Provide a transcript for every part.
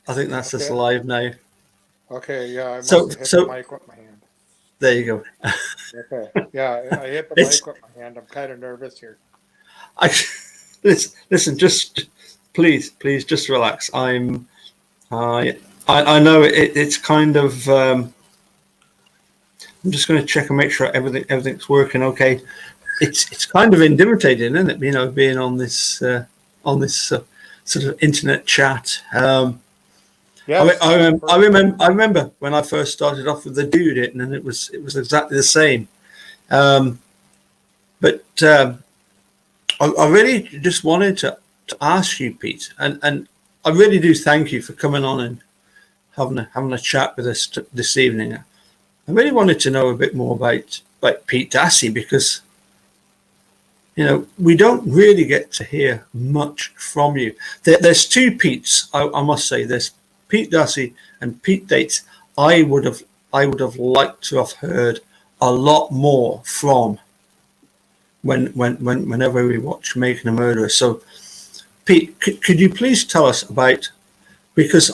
I think that's just Okay. live now. Okay. Yeah, I must So have hit the so mic with my hand. there you go. Okay. Yeah, I hit the It's mic with my hand. I'm kind of nervous here. I listen. Just please, just relax. I know it's kind of. I'm just going to check and make sure everything's working okay. It's kind of intimidating, isn't it? Being on this sort of internet chat. I, Yeah, mean, this I, is my remember, I first one. remember. I remember when I first started off with the dude it, and it was exactly the same. Um, but I really just wanted to ask you, Pete, and I really do thank you for coming on and having a chat with us this evening. I really wanted to know a bit more about Pete Dassey because we don't really get to hear much from you. There's two Petes, I must say. There's Pete Dassey and Pete Dates. I would have liked to have heard a lot more from whenever we watch Making a Murderer. So, Pete, could you please tell us about, because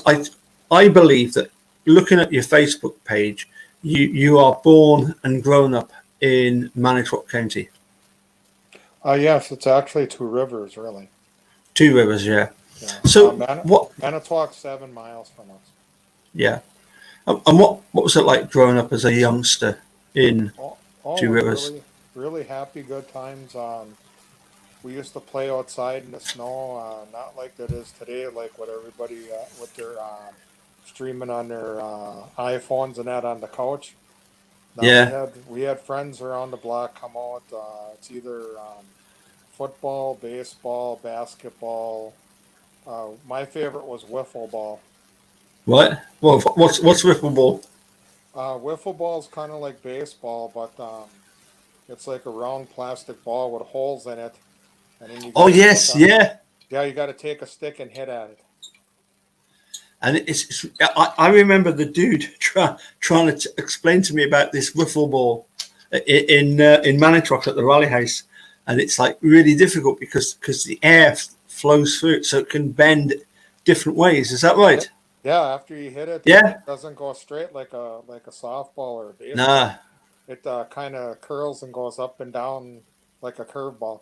I believe that looking at your Facebook page, you are born and grown up in Manitowoc County. Yes, it's actually two rivers, really. Two Rivers, yeah. Yeah. So what? Manitowoc's 7 miles from us. Yeah, and what was it like growing up as a youngster in All Two was Rivers? really, really happy, good times. We used to play outside in the snow, not like it is today, like what everybody with their streaming on their iPhones and that on the couch. Now we Yeah. had we had friends around the block come out. It's either football, baseball, basketball. My favorite was wiffle ball. What? Well, what's wiffle ball? Wiffle ball is kind of like baseball, but it's like a round plastic ball with holes in it, and then you Oh got to take yes, a yeah. yeah, you got to take a stick and hit at it. And I remember the dude trying to explain to me about this wiffle ball in Manitowoc at the Rally House, and it's like really difficult because the air flows through it, so it can bend different ways. Is that Yeah, right? yeah. After you hit it, Yeah. it doesn't go straight like a softball or a baseball. Nah. It kind of curls and goes up and down like a curveball.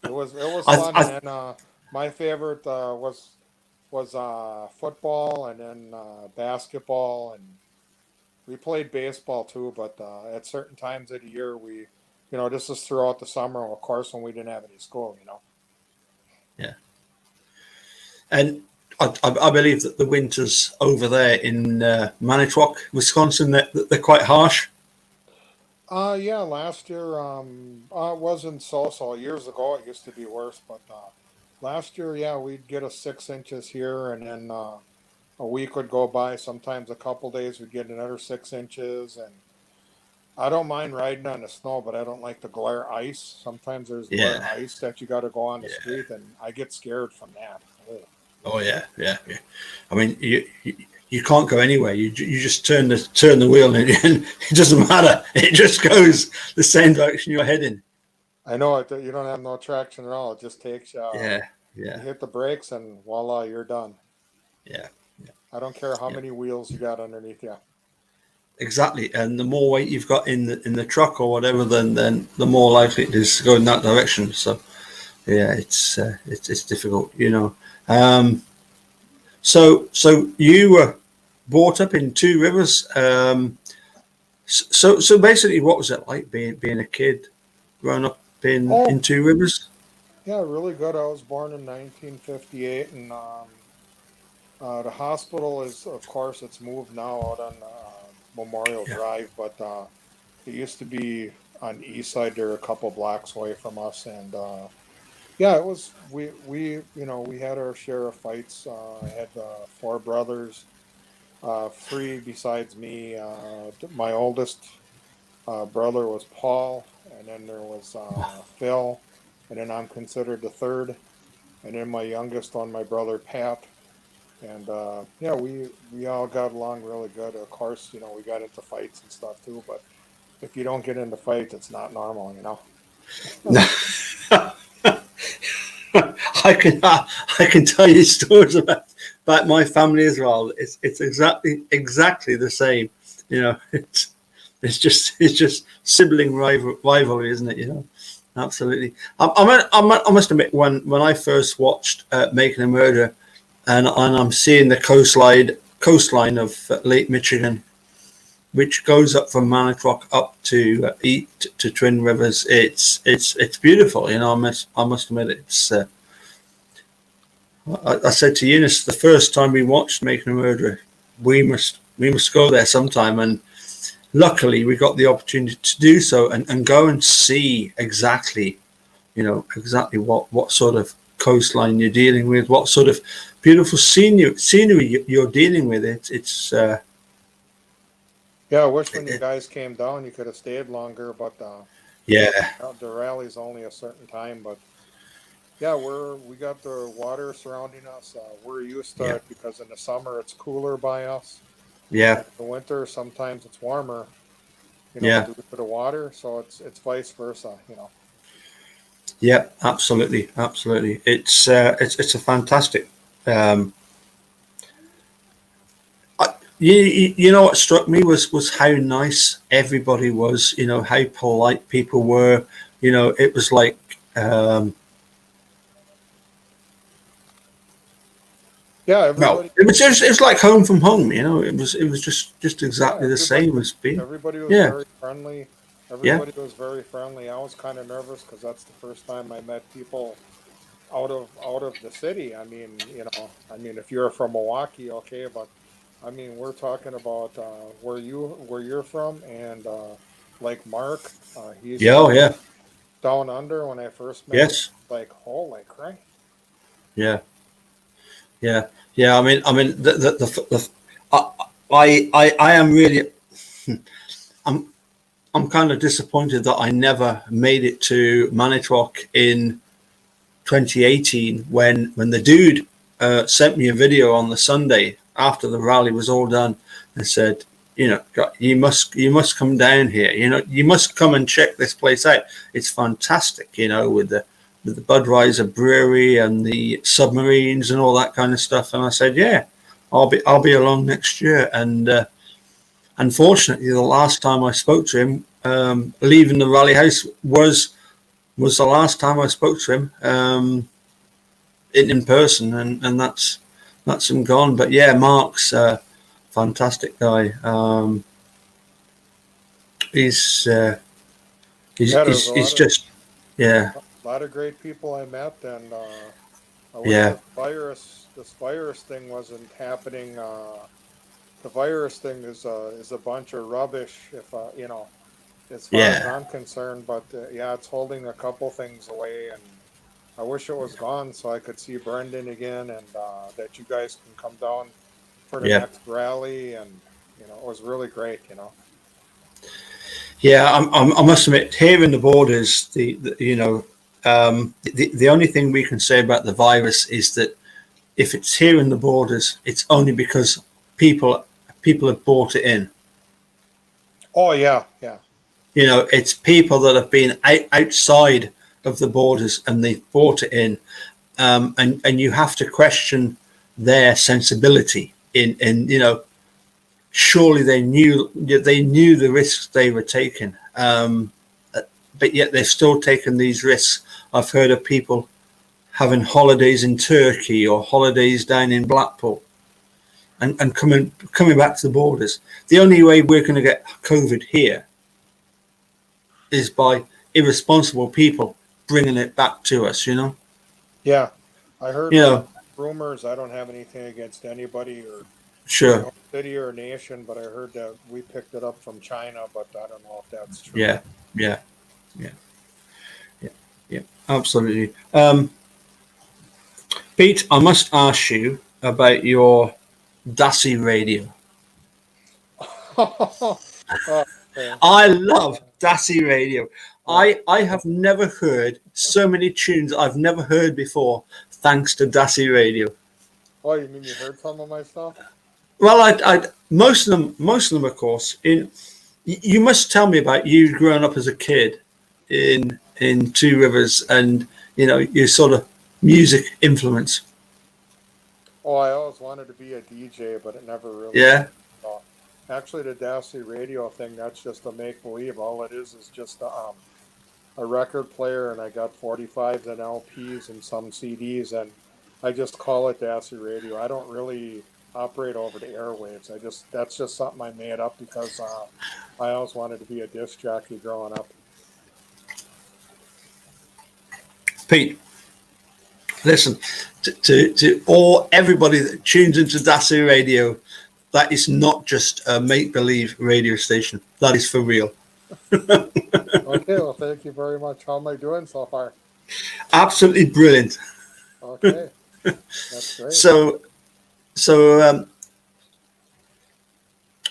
It was I, fun, and I then my favorite was football, and then basketball, and we played baseball too. But at certain times of the year, this is throughout the summer, of course, when we didn't have any school. yeah. And I believe that the winters over there in Manitowoc, Wisconsin, they're quite harsh. Yeah, last year it wasn't so years ago. It used to be worse, but last year, yeah, we'd get a 6 inches here, and then a week would go by. Sometimes a couple days we'd get another 6 inches, and I don't mind riding on the snow, but I don't like the glare ice. Sometimes there's glare Yeah. ice that you got to go on the Yeah. street, and I get scared from that. Oh. Oh yeah. Yeah. Yeah. I mean, you can't go anywhere. You just turn the wheel, and it doesn't matter. It just goes the same direction you're heading. I know it. You don't have no traction at all. It just takes you. Yeah. You Yeah. hit the brakes, and voila, you're done. Yeah. I don't care how Yeah. many wheels you got underneath you. Exactly. And the more weight you've got in the truck or whatever, then the more likely it is to go in that direction. So yeah, it's difficult. So you were brought up in Two Rivers. So basically, what was it like being a kid growing up in Oh, Two Rivers? yeah, really good. I was born in 1958, and the hospital is, of course, it's moved now out on Memorial Yeah. Drive, but it used to be on the east side there, a couple blocks away from us, and yeah, it was we had our share of fights. I had four brothers, three besides me. My oldest brother was Paul, and then there was Phil, and then I'm considered the third, and then my youngest one, my brother Pat. And yeah, we all got along really good. Of course, we got into fights and stuff too. But if you don't get into fights, it's not normal. I can tell you stories about my family as well. It's exactly the same. You know, it's just sibling rivalry, isn't it? You know, absolutely. I must admit, when I first watched Making a Murder, and I'm seeing the coastline of Lake Michigan, which goes up from Manitowoc up to Twin Rivers. It's beautiful. You know, I must admit it's. I said to Eunice the first time we watched Making a Murderer, we must go there sometime, and luckily we got the opportunity to do so and go and see exactly, you know, exactly what sort of coastline you're dealing with, what sort of beautiful scenery you're dealing with. It's Yeah, I wish when you guys came down, you could have stayed longer, but yeah, the rally's only a certain time. But yeah, we got the water surrounding us. We're used to yeah, it because in the summer it's cooler by us. yeah, And in the winter sometimes it's warmer, you know, yeah. due to the water. So it's vice versa, you know. Yeah, absolutely, absolutely. It's a fantastic. Um, you know what struck me was how nice everybody was. You know how polite people were. You know, it was like Yeah, well, everybody. it was like home from home. You know, it was just Yeah, exactly the same as being. everybody was Yeah, very friendly. yeah, Everybody was very friendly. I was kind of nervous because that's the first time I met people out of the city. I mean, you know, I mean, if you're from Milwaukee, okay, but I mean, we're talking about where you're from, and like Mark, he's yeah, oh, from yeah, down under. When I first met him, yes, like, holy crap! yeah, yeah, yeah. I mean, the I am really. I'm kind of disappointed that I never made it to Manitowoc in 2018 when the dude sent me a video on the Sunday after the rally was all done and said, you know, you must come down here. You know, you must come and check this place out. It's fantastic. You know, with the Budweiser brewery and the submarines and all that kind of stuff. And I said, yeah, I'll be along next year. And unfortunately, the last time I spoke to him, leaving the rally house was the last time I spoke to him in person, and that's him gone. But yeah, Mark's a fantastic guy. He's, uh, he's Yeah, there's he's he's just yeah, a lot of great people I met, and I wish yeah, this virus thing wasn't happening. The virus thing is a bunch of rubbish. If you know, as far as yeah, I'm concerned, but yeah, it's holding a couple things away, and I wish it was gone so I could see Brendan again, and that you guys can come down for the yeah, next rally, and you know, it was really great, you know. yeah. I must admit, here in the borders, the you know, the only thing we can say about the virus is that if it's here in the borders, it's only because people have bought it in. Oh yeah, yeah, You know, it's people that have been outside of the borders and they've bought it in, and you have to question their sensibility in you know. Surely they knew the risks they were taking, but yet they've still taken these risks. I've heard of people having holidays in Turkey or holidays down in Blackpool, and coming back to the borders. The only way we're going to get COVID here is by irresponsible people bringing it back to us. You know. yeah. I heard You know. rumors. I don't have anything against anybody or any Sure. whole city or nation, but I heard that we picked it up from China, but I don't know if that's true. Yeah. Yeah. Yeah. Yeah. Yeah. Absolutely. Pete, I must ask you about your Dassey radio. Okay. I love Dassey radio. I have never heard so many tunes I've never heard before thanks to Dassey radio. Oh, you mean you heard some of my stuff? Well, I most of them, of course. You must tell me about you growing up as a kid in Two Rivers, and you know you sort of music influence? Oh, I always wanted to be a DJ, but it never really Yeah. happened. Actually, the Dassey radio thing, that's just a make believe. All it is just a record player, and I got 45s and LPs and some CDs, and I just call it Dassey radio. I don't really operate over the airwaves. That's just something I made up because I always wanted to be a disc jockey growing up. Pete, listen, to all everybody that tunes into Dassey Radio, that is not just a make-believe radio station. That is for real. Okay, well, thank you very much. How am I doing so far? Absolutely brilliant. Okay, that's great. So, so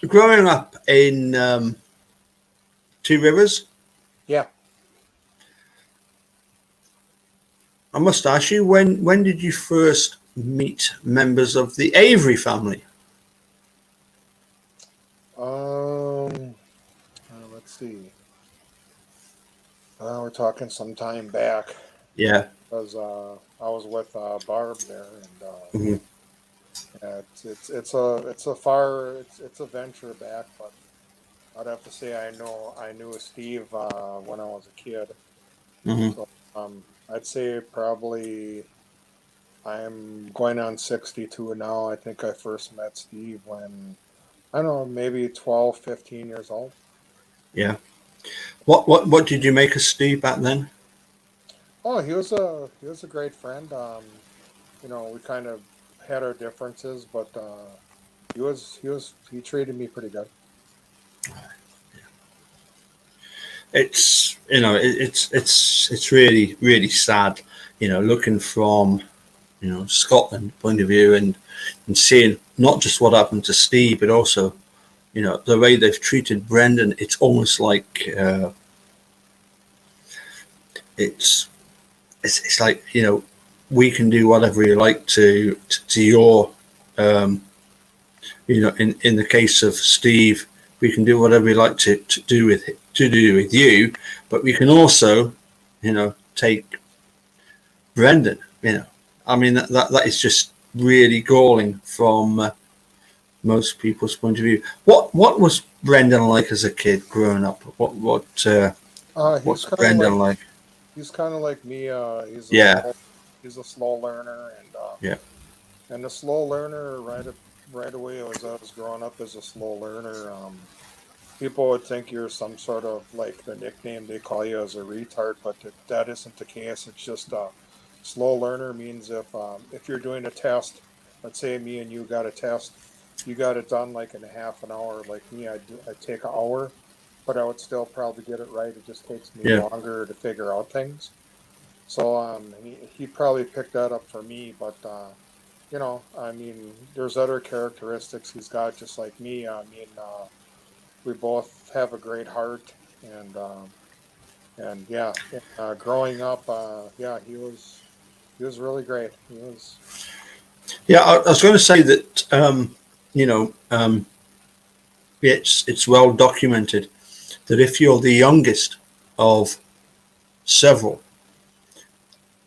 growing up in Two Rivers, Yeah. I must ask you, when did you first meet members of the Avery family? Let's see. We're talking some time back Yeah. because I was with Barb there, and Hmm. yeah, it's a venture back, but I'd have to say I knew Steve when I was a kid. Hmm. So I'd say probably I'm going on 62 now. I think I first met Steve when I don't know, maybe 12, 15 years old. Yeah. What did you make of Steve back then? Oh, he was a great friend. We kind of had our differences, but he treated me pretty good. It's it's really really sad, looking from Scotland point of view, and seeing not just what happened to Steve, but also the way they've treated Brendan. It's almost like it's it's like we can do whatever we like to your in the case of Steve, we can do whatever we like to do with you, but we can also take Brendan. I mean that is just really galling from most people's point of view. What was Brendan like as a kid growing up? He's What's kind of Brendan like? he's kind of like me. Yeah. He's a slow learner, Yeah. and a slow learner right away as I was growing up as a slow learner. People would think you're some sort of like the nickname they call you as a retard, but that isn't the case. It's just slow learner means if you're doing a test, let's say me and you got a test, you got it done like in a half an hour. Like me, I'd take an hour, but I would still probably get it right. It just takes me Yeah. longer to figure out things. So he probably picked that up for me, but I mean, there's other characteristics he's got just like me. I mean, we both have a great heart, and yeah, growing up, yeah, he was really great. He was. Yeah. I was going to say that you know it's well documented that if you're the youngest of several,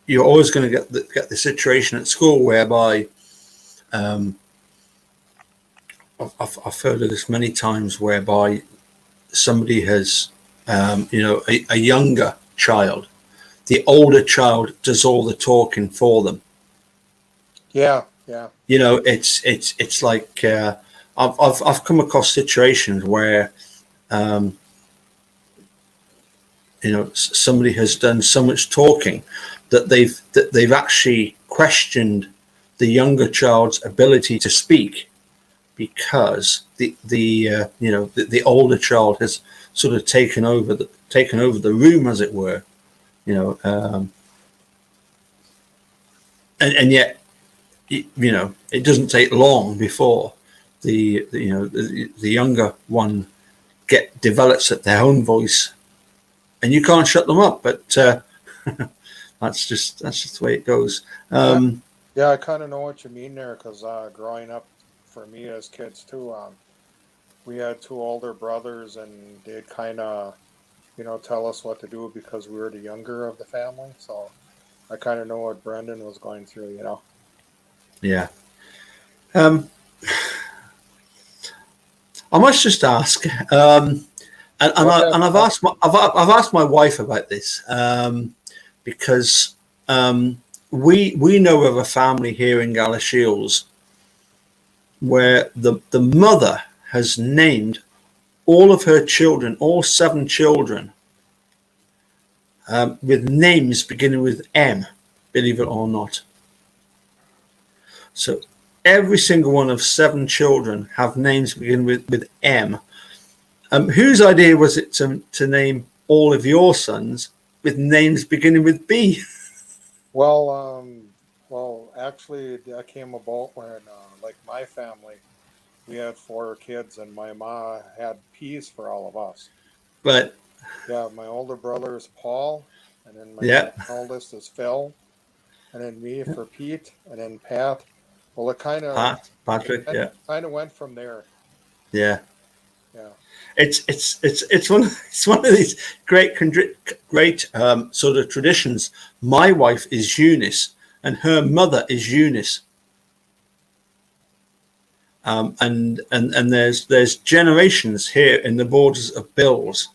you're always going to get the situation at school whereby um, I've heard of this many times, whereby somebody has a younger child, the older child does all the talking for them. Yeah, yeah, It's like I've come across situations where um, somebody has done so much talking that they've actually questioned the younger child's ability to speak, because the older child has sort of taken over the room, as it were. you know um, and yet it doesn't take long before the younger one develops at their own voice, and you can't shut them up. But that's the way it goes. yeah, yeah. I kind of know what you mean there because growing up for me as kids too, we had two older brothers, and they'd kind of tell us what to do because we were the younger of the family. So I kind of know what Brendan was going through, you know. Yeah. Um, I must just ask, Go ahead. and I've asked my wife about this, because we know of a family here in Galashiels where the mother has named all of her children, all 7 children, with names beginning with M, believe it or not. So every single one of 7 children have names beginning with M. Whose idea was it to name all of your sons with names beginning with B? Well, actually, that came about when, like my family, we had 4 kids, and my mom had P's for all of us. But Yeah, my older brother is Paul, and then my yeah, second oldest is Phil, and then me for Pete, and then Pat. Well, it Patrick, yeah, kind of went from there. yeah. Yeah. It's one it's one of these great sort of traditions. My wife is Eunice, and her mother is Eunice. And there's generations here in the borders of Bills,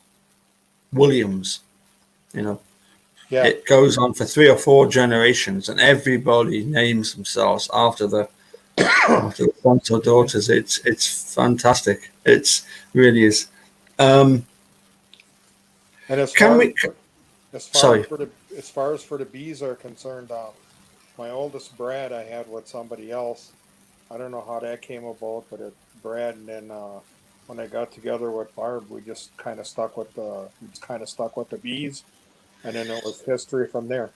Williams. You know, Yeah. it goes on for 3 or 4 generations, and everybody names themselves after the sons or daughters. It's fantastic. It's really is. Um, And can we? Sorry. as far as for the bees are concerned, my oldest Brad I had with somebody else. I don't know how that came about, but Brad, and then when I got together with Barb, we just kind of stuck with the bees, and then it was history from there.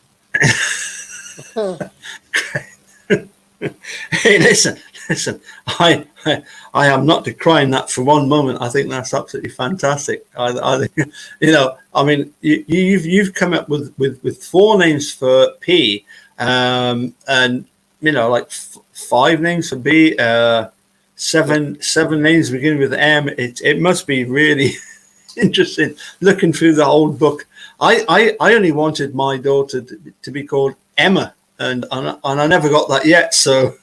Hey, listen. I am not decrying that for one moment. I think that's absolutely fantastic. I think, I mean, you've come up with 4 names for P, and like 5 names for B, seven names beginning with M. It must be really interesting looking through the whole book. I only wanted my daughter to be called Emma, and I never got that yet. So,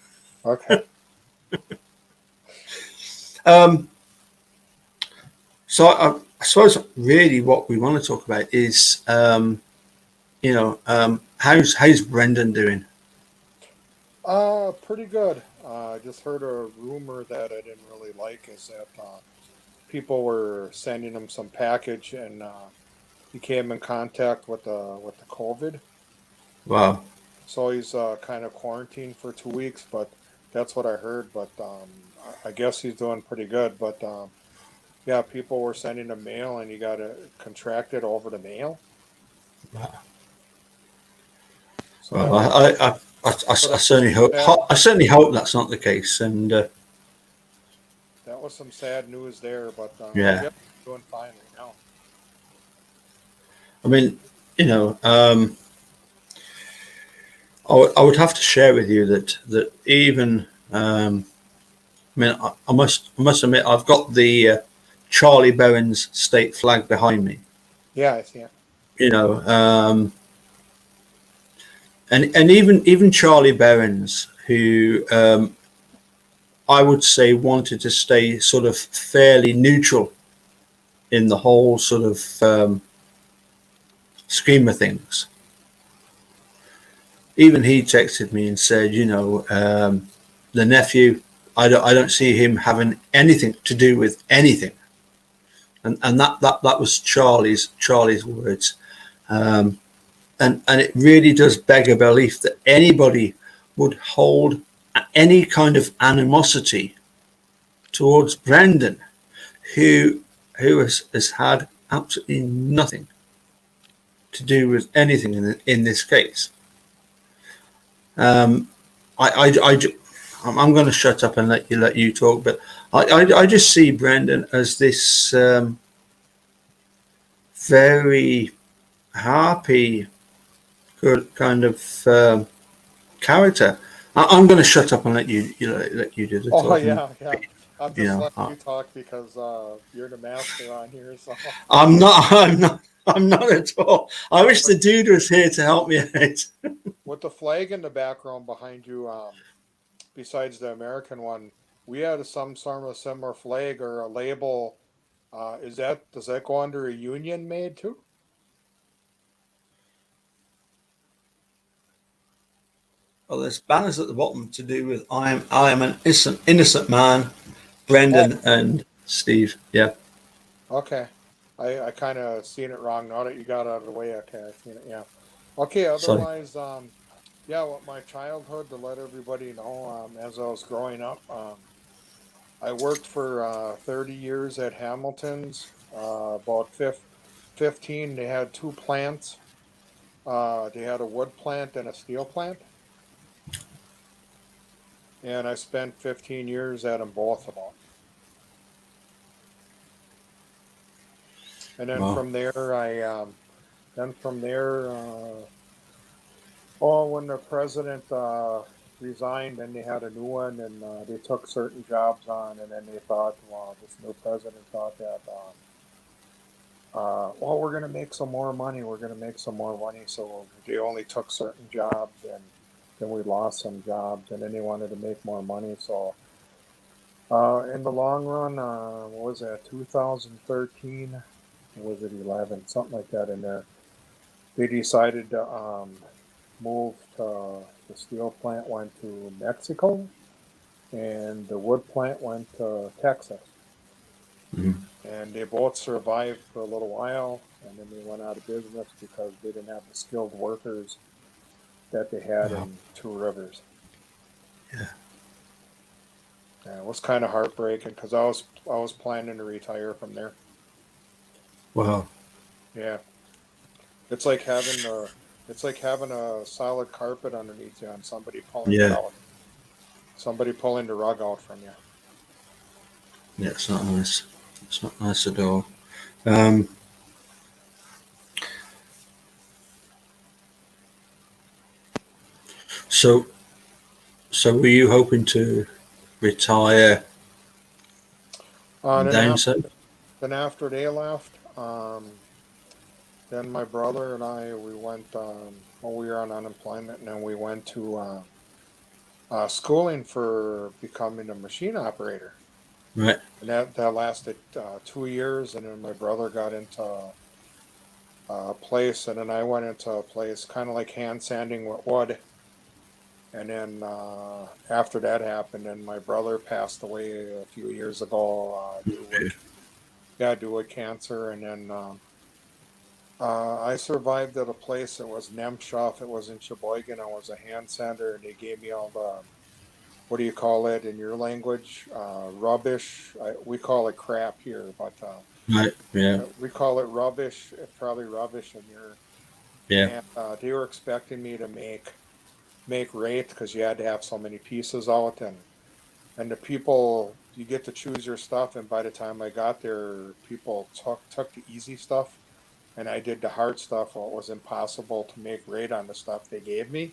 Okay. so I suppose really what we want to talk about is, how's Brendan doing? Pretty good. I just heard a rumor that I didn't really like is that people were sending him some package, and he came in contact with the COVID. Wow. So he's kind of quarantined for 2 weeks, but that's what I heard. But I guess he's doing pretty good. But yeah, people were sending him mail, and he got to contract it over the mail. Wow. So Well, that was I certainly hope sad. that's not the case. And That was some sad news there, but I yeah, guess he's doing fine right now. I mean, you know, I would have to share with you that even I mean, I must admit I've got the Charlie Bowen's state flag behind me. Yeah, I see it. You know, and even Charlie Berens, who I would say wanted to stay sort of fairly neutral in the whole sort of scheme of things. Even he texted me and said, the nephew, I don't see him having anything to do with anything, and that was Charlie's words. And it really does beg a belief that anybody would hold any kind of animosity towards Brendan, who has had absolutely nothing to do with anything in this case. I'm going to shut up and let you talk, but I just see Brendan as this very happy, good kind of character. I'm going to shut up and let you do the Oh talking. yeah, yeah. I'm You just know, letting you talk because you're the master on here. So I'm not. I'm not at all. I wish the dude was here to help me out. With the flag in the background behind you, besides the American one, we had some sort of similar flag or a label. Does that go under a union made too? Well, there's banners at the bottom to do with I am an innocent man, Oh, Brendan and Steve. Yeah, okay. I kind of seen it wrong now that you got out of the way. Okay, I seen it. Yeah. Okay. sorry. Otherwise, yeah. What my childhood to let everybody know, as I was growing up, I worked for 30 years at Hamilton's. About 15, they had two plants. They had a wood plant and a steel plant, and I spent 15 years at them both of them. And then Wow. from there, then from there, oh, when the president resigned, then they had a new one, and they took certain jobs on, and then they thought, well, this new president thought that, well, we're going to make some more money. We're going to make some more money. So they only took certain jobs, and then we lost some jobs, and then they wanted to make more money. So in the long run, what was that, 2013? Or was it 11? Something like that in there. They decided to move to the steel plant went to Mexico, and the wood plant went to Texas. Mhm. And they both survived for a little while, and then they went out of business because they didn't have the skilled workers that they had Wow. in Two Rivers. Yeah. And it was kind of heartbreaking because I was planning to retire from there. Wow. Yeah, it's like having a solid carpet underneath you and somebody pulling it Yeah. out, somebody pulling the rug out from you. Yeah. It's not nice. It's not nice at all. Um, so, so were you hoping to retire Uh, then down after south? then after they left, then my brother and I we went. Well, we were on unemployment, and then we went to schooling for becoming a machine operator, Right. and that lasted 2 years. And then my brother got into a place, and then I went into a place kind of like hand sanding with wood. And then after that happened, and my brother passed away a few years ago due with cancer, and then. I survived at a place that was Nemshoff. It was in Sheboygan. I was a hand sander, and they gave me all the, what do you call it in your language? Rubbish. We call it crap here, but Right. Yeah. we call it rubbish. Probably rubbish in your. Yeah. And they were expecting me to make rate because you had to have so many pieces out, and the people you get to choose your stuff. And by the time I got there, people took the easy stuff, and I did the hard stuff. Well, it was impossible to make rate on the stuff they gave me,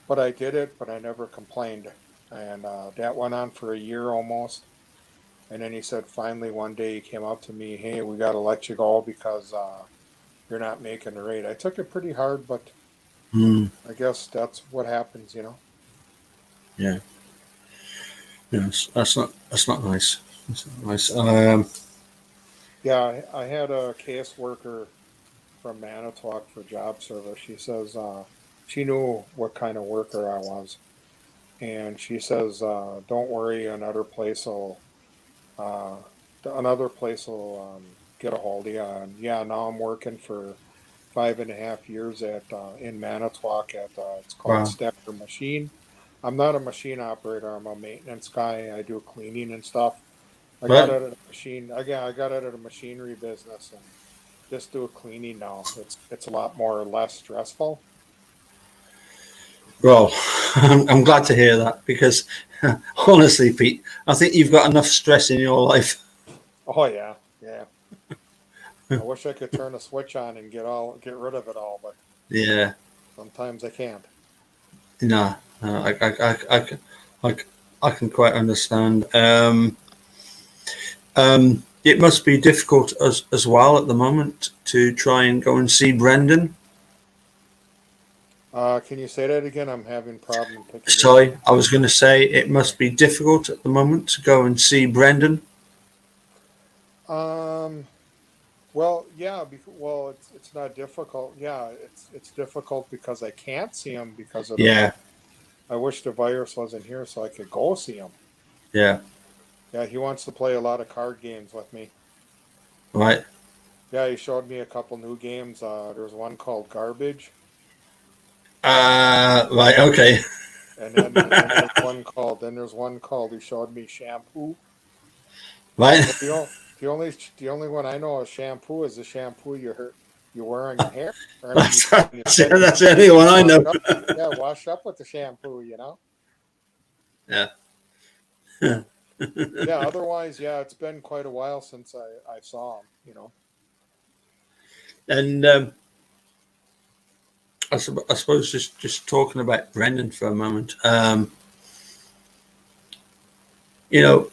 but I did it. But I never complained, and that went on for a year almost. And then he said, finally, one day he came up to me, "Hey, we got to let you go because you're not making the rate." I took it pretty hard, but Mm, I guess that's what happens, yeah. Yes. That's not nice. That's not nice. Yeah, I had a caseworker from Manitowoc for job service. She says she knew what kind of worker I was, and she says, "Don't worry, uh, another place will get a hold of you." And yeah, now I'm working for 5.5 years at in Manitowoc at it's called Wow. Stecker Machine. I'm not a machine operator. I'm a maintenance guy. I do cleaning and stuff. I got Right. out of the machine. I got out of the machinery business and just do cleaning now. It's a lot more or less stressful. Well, I'm glad to hear that because honestly, Pete, I think you've got enough stress in your life. Oh yeah, yeah. I wish I could turn a switch on and get rid of it all, but Yeah. sometimes I can't. No. No, I, can- I, I can quite understand. it must be difficult as well at the moment to try and go and see Brendan. Can you say that again? I'm having problem picking you up. Sorry, I was going to say it must be difficult at the moment to go and see Brendan. Um, well, yeah, well, it's not difficult. Yeah, it's difficult because I can't see him because of the Yeah, virus. I wish the virus wasn't here so I could go see him. yeah, Yeah, he wants to play a lot of card games with me. right. Yeah, he showed me a couple new games. There's one called Garbage, Right, okay. and then there's one called he showed me Shampoo. Right. But the only one I know of shampoo is the shampoo you wear on your hair. Or I mean, That's, you that's, put that's the only one I wash know. up. Yeah, wash up with the shampoo. Yeah. Yeah. Otherwise, yeah, it's been quite a while since I saw him. And I suppose just talking about Brendan for a moment, you know,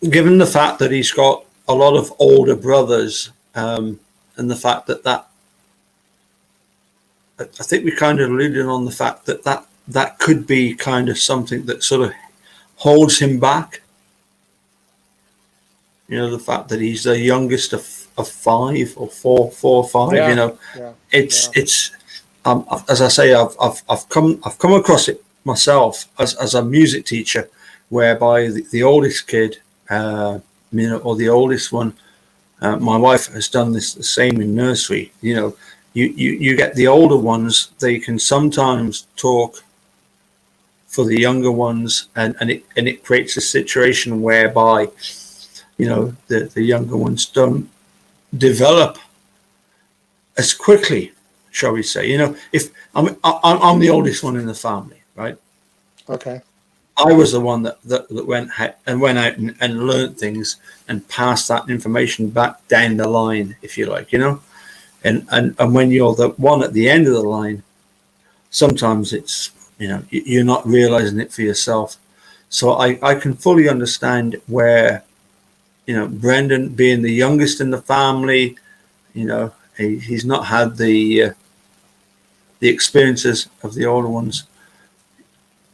given the fact that he's got a lot of older brothers, and the fact that I think we kind of alluded on the fact that could be kind of something that sort of holds him back. You know, the fact that he's the youngest of five or four or five. You Yeah. know, Yeah. it's as I say, I've come across it myself as a music teacher, whereby the oldest kid, or the oldest one. My wife has done this the same in nursery. You know, you get the older ones; they can sometimes talk for the younger ones, and it creates a situation whereby, you know, the younger ones don't develop as quickly, shall we say? You know, if I'm the oldest one in the family, right? Okay. I was the one that went out and learned things and passed that information back down the line, if you like, you know. And when you're the one at the end of the line, sometimes it's, you know, you're not realizing it for yourself. So I can fully understand where, you know, Brendan being the youngest in the family, you know, he's not had the experiences of the older ones.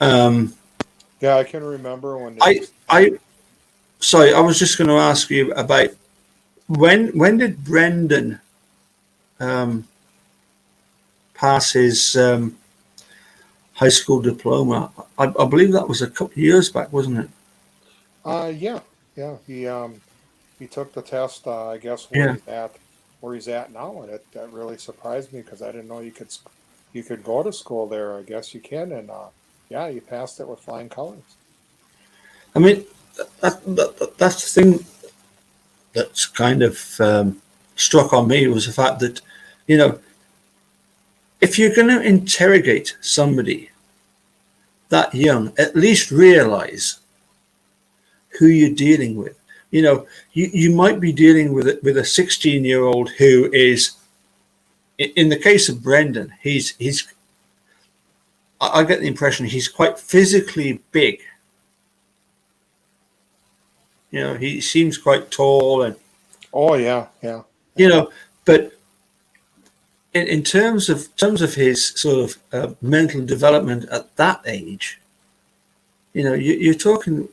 Um, Yeah, I can remember when they I used. I sorry, I was just going to ask you about when did Brendan um, pass his high school diploma? I believe that was a couple of years back, wasn't it? Yeah, yeah. He took the test. I guess Yeah. where he's at now, and that really surprised me because I didn't know you could go to school there. I guess you can, and yeah, you passed it with flying colors. I mean, that's the thing that's kind of struck on me was the fact that, you know, if you're going to interrogate somebody that young, at least realize who you're dealing with. You know, you might be dealing with a 16-year-old who is, in the case of Brendan, he's I get the impression he's quite physically big. You know, he seems quite tall, and Oh yeah, yeah, you yeah, know, but in terms of his sort of mental development at that age, you know, you're talking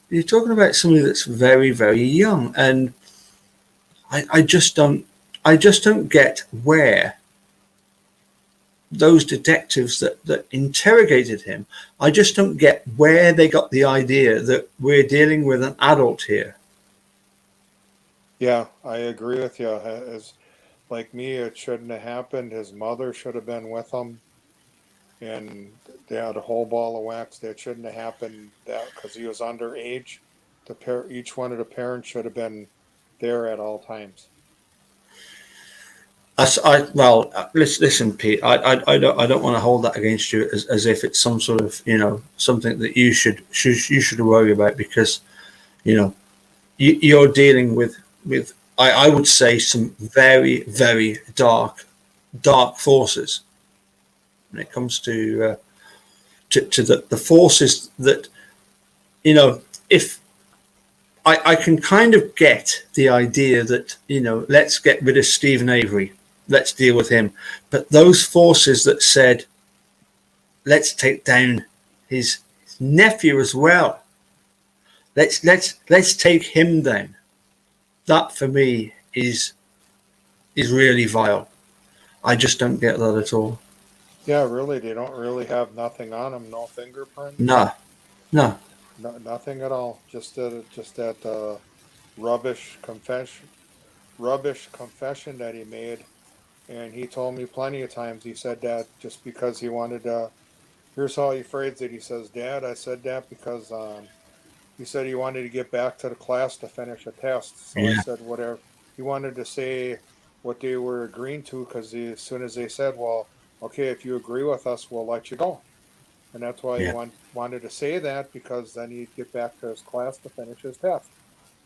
about somebody that's very, very young, and I just don't get where those detectives that interrogated him, I just don't get where they got the idea that we're dealing with an adult here. yeah. I agree with you. As like me, it shouldn't have happened. His mother should have been with him, and they had a whole ball of wax. That shouldn't have happened. That because he was underage. Each one of the parents should have been there at all times. Well, listen, Pete. I don't want to hold that against you as if it's some sort of, you know, something that you should worry about, because, you know, you're dealing with I would say some very, very dark forces when it comes to the forces that, you know, if I can kind of get the idea that, let's get rid of Stephen Avery, let's deal with him. But those forces that said, let's take down his nephew as well, let's take him down. That for me is really vile. I just don't get that at all. Yeah, really, they don't really have nothing on him, no fingerprints. No. No, nothing at all. Just that rubbish confession that he made, and he told me plenty of times. He said that just because he wanted to. Here's how he phrased it. He says, "Dad, I said that because he said he wanted to get back to the class to finish a test." So I Yeah. said, "Whatever." He wanted to say what they were agreeing to because as soon as they said, "Well, okay, if you agree with us, we'll let you go." And that's why he Yeah. wanted to say that because then he'd get back to his class to finish his test.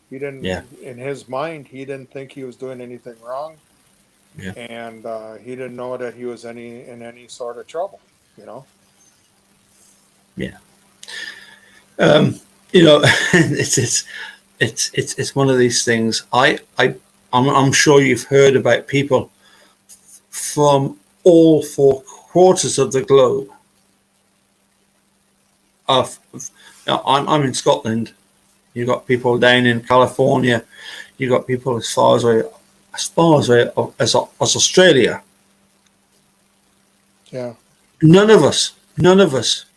He didn't, Yeah. in his mind, he didn't think he was doing anything wrong, Yeah. and he didn't know that he was in any sort of trouble. You know. Yeah. Um, you know, it's one of these things. I'm sure you've heard about people from all four quarters of the globe. I'm in Scotland. You got people down in California. You got people as far away as Australia. Yeah. None of us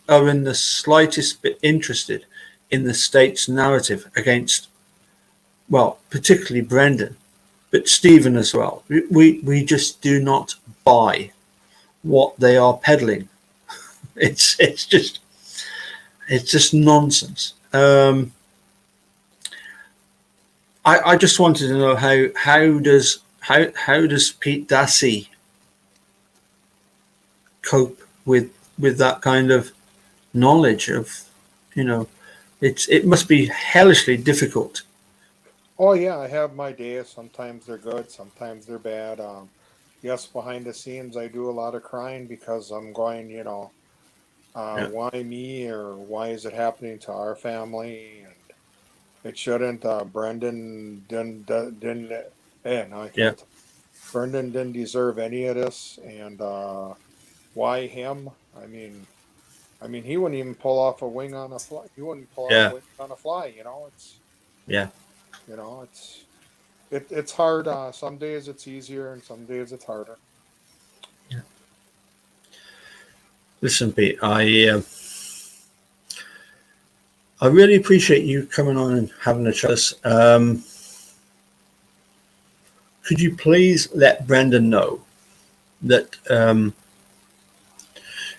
are in the slightest bit interested in the state's narrative against, well, particularly Brendan, but Stephen as well. We just do not buy what they are peddling. It's just nonsense. I just wanted to know how does Pete Dassey cope with that kind of knowledge of, it must be hellishly difficult. Oh yeah, I have my days. Sometimes they're good, sometimes they're bad. Yes, behind the scenes, I do a lot of crying because I'm going, Yeah. why me or why is it happening to our family? And it shouldn't. Brendan didn't. No, I Yeah. can't. Brendan didn't deserve any of this, and why him? I mean, he wouldn't even pull off a wing on a fly. He wouldn't pull out Yeah. wings on a fly. Yeah. It's hard. Some days it's easier, and some days it's harder. Listen, Pete, I really appreciate you coming on and having a chat. Could you please let Brendan know that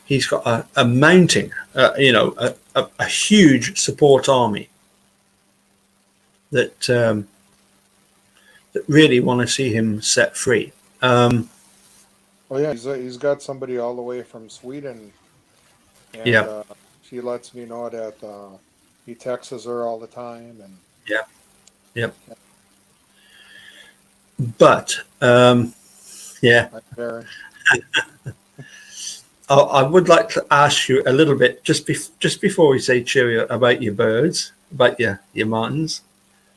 he's got a mounting, a huge support army that that really want to see him set free. Oh yeah, he's got somebody all the way from Sweden, and Yeah. she lets me know that he texts her all the time, and Yeah. Yeah. But yeah, I'm very. I would like to ask you a little bit just before we say cheerio about your birds, about your martins.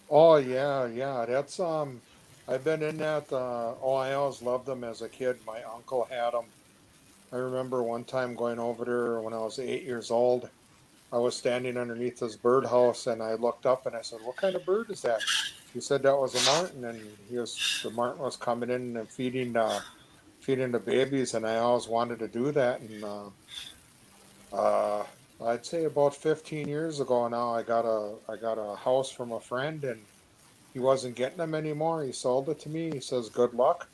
Oh yeah, yeah. That's I've been in that. Oh, I always loved them as a kid. My uncle had them. I remember one time going over there when I was 8 years old. I was standing underneath this birdhouse, and I looked up and I said, "What kind of bird is that?" He said that was a martin, and the martin was coming in and feeding the babies, and I always wanted to do that. And uh, I'd say about 15 years ago now, I got a house from a friend, and he wasn't getting them anymore. He sold it to me. He says, "Good luck."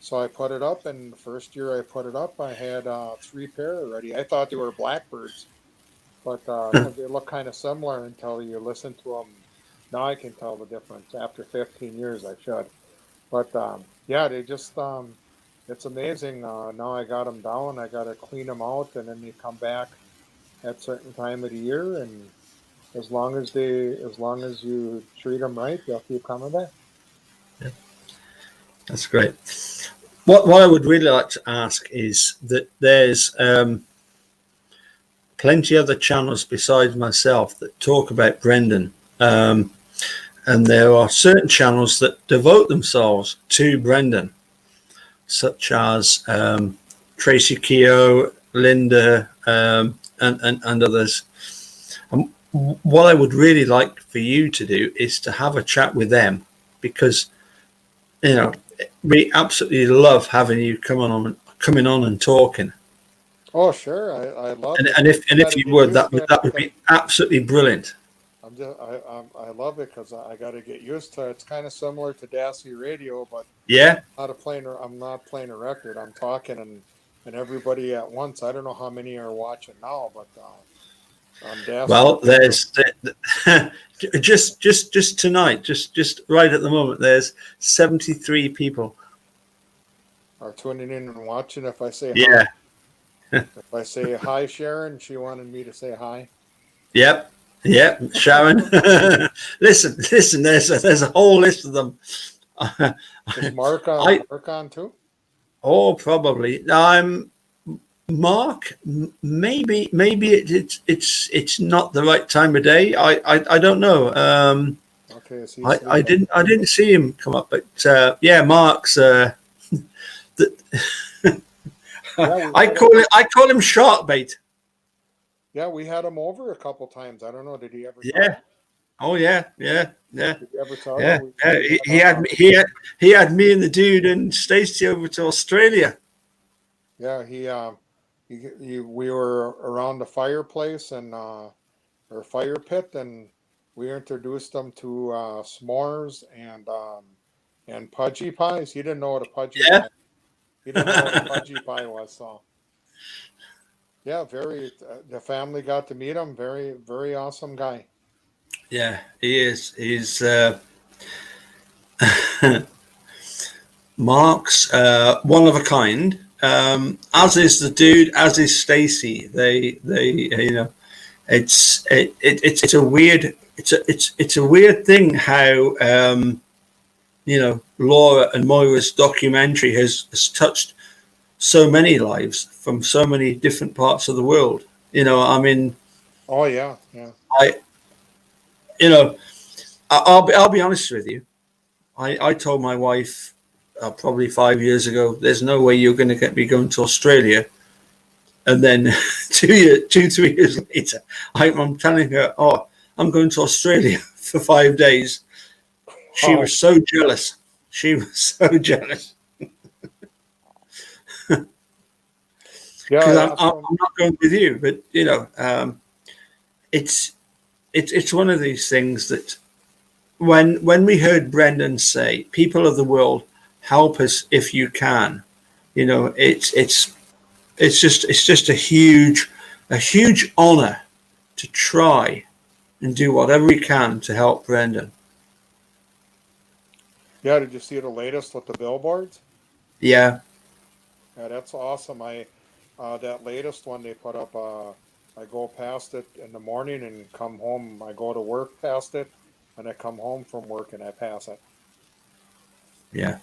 So I put it up, and the first year I put it up, I had three pair already. I thought they were blackbirds, but because they look kind of similar until you listen to them. Now I can tell the difference. After 15 years, I should. But yeah, they just it's amazing. Now I got them down. I got to clean them out, and then they come back at certain time of the year. And as long as you treat them right, they'll keep coming back. That's great. What I would really like to ask is that there's plenty other channels besides myself that talk about Brendan. And there are certain channels that devote themselves to Brendan, such as Tracy Keogh, Linda, and others. And what I would really like for you to do is to have a chat with them, because we absolutely love having you coming on and talking. Oh, sure. I love it. And if you would, that would be absolutely brilliant. I love it because I got to get used to it. It's kind of similar to Dassey Radio, but Yeah. I'm not playing a record. I'm talking and everybody at once. I don't know how many are watching now, but on Dassey. Well, there's just tonight, just right at the moment, there's 73 people are tuning in and watching. If I say yeah. Hi, if I say hi, Sharon, she wanted me to say hi. Yep. Sharon. listen. There's a whole list of them. Is Mark on too? Oh, probably. Mark. Maybe it's not the right time of day. I don't know. Okay. I didn't see him come up, but Mark's. I call him shark bait. Yeah, we had him over a couple times. I don't know. Did he ever? Yeah. Oh yeah. Did he ever talk? Yeah. He had me and the dude and Stacy over to Australia. Yeah, we were around the fireplace and or fire pit, and we introduced them to s'mores and pudgy pies. He didn't know what a pudgy pie. He didn't know what a pudgy pie was. So yeah, the family got to meet him. Very, very awesome guy. Yeah, he is. He's Mark's one of a kind. As is the dude, as is Stacy. They it's a weird thing how Laura and Moira's documentary has touched so many lives from so many different parts of the world. Oh yeah. I'll be honest with you. I told my wife probably 5 years ago, there's no way you're going to get me going to Australia. And then 3 years later, I'm telling her, oh, I'm going to Australia for 5 days. She was so jealous. Because I'm not going with you, but it's one of these things that when we heard Brendan say, "People of the world, help us if you can," it's just a huge honor to try and do whatever we can to help Brendan. Yeah, did you see the latest with the billboards? Yeah. Yeah, that's awesome. That latest one they put up, I go past it in the morning and come home. I go to work past it, and I come home from work and I pass it. Yeah.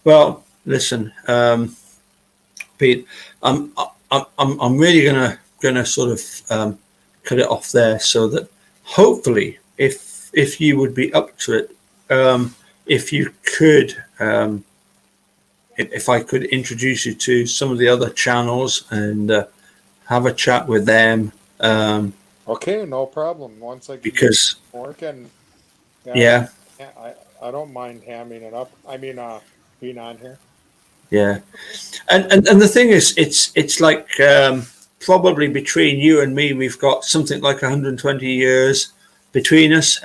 Well, listen, Pete, I'm really gonna sort of cut it off there, so that hopefully, if you would be up to it, if you could, if I could introduce you to some of the other channels and have a chat with them. Okay, no problem. Once I get work and yeah, I don't mind hamming it up. I mean, being on here. Yeah, and the thing is, it's like probably between you and me, we've got something like 120 years between us.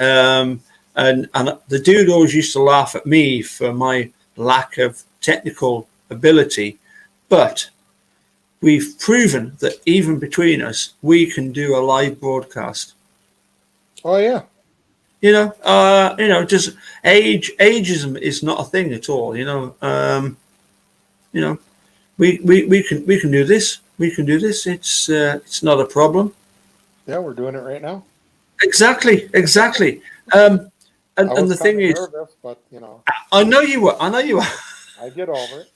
And the dude always used to laugh at me for my lack of technical ability, but we've proven that even between us, we can do a live broadcast. Oh yeah. Just ageism is not a thing at all. We can do this. We can do this. It's not a problem. Yeah, we're doing it right now. Exactly. And the thing is, nervous, but I know you were. I get over it.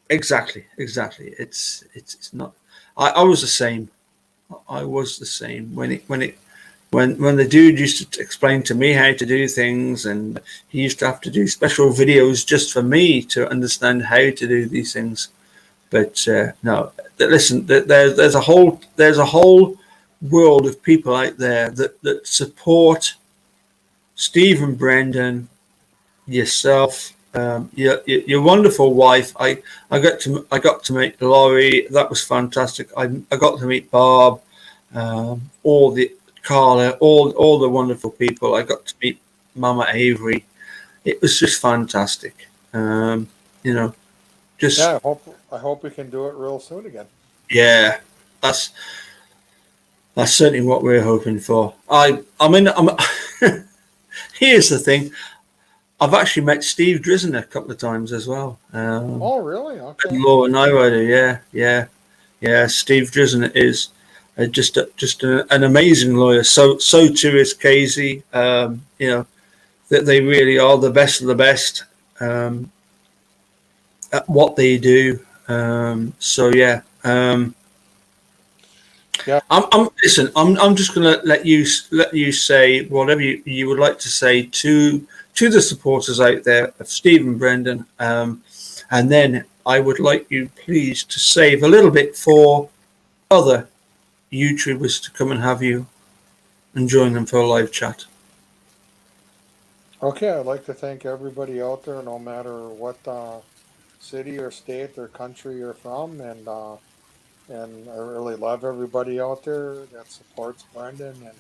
Exactly. It's not. I was the same. I was the same when it when the dude used to explain to me how to do things, and he used to have to do special videos just for me to understand how to do these things. But no, listen, there's a whole world of people out there that support Steve and Brendan, yourself, your wonderful wife. I got to meet Laurie. That was fantastic. I got to meet Bob, all the Carla, all the wonderful people. I got to meet Mama Avery. It was just fantastic. You know, just Yeah, I hope we can do it real soon again. yeah, that's certainly what we're hoping for. I'm here's the thing. I've actually met Steve Drizzen a couple of times as well. Oh, really? Okay. Law Nightrider, yeah. Steve Drizzen is just an amazing lawyer. So too is Casey. You know that they really are the best of the best at what they do. So yeah. Yeah. Listen. I'm just going to let you say whatever you would like to say to the supporters out there of Steve and Brendan, and then I would like you please to save a little bit for other YouTubers to come and have you and join them for a live chat. Okay, I'd like to thank everybody out there, no matter what city or state or country you're from, and I really love everybody out there that supports Brendan, and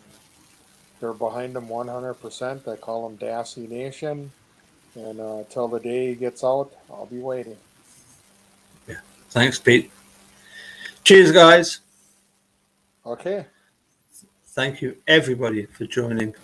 they're behind him 100%. I call them Dassey Nation, and till the day he gets out, I'll be waiting. Yeah. Thanks, Pete. Cheers, guys. Okay. Thank you, everybody, for joining.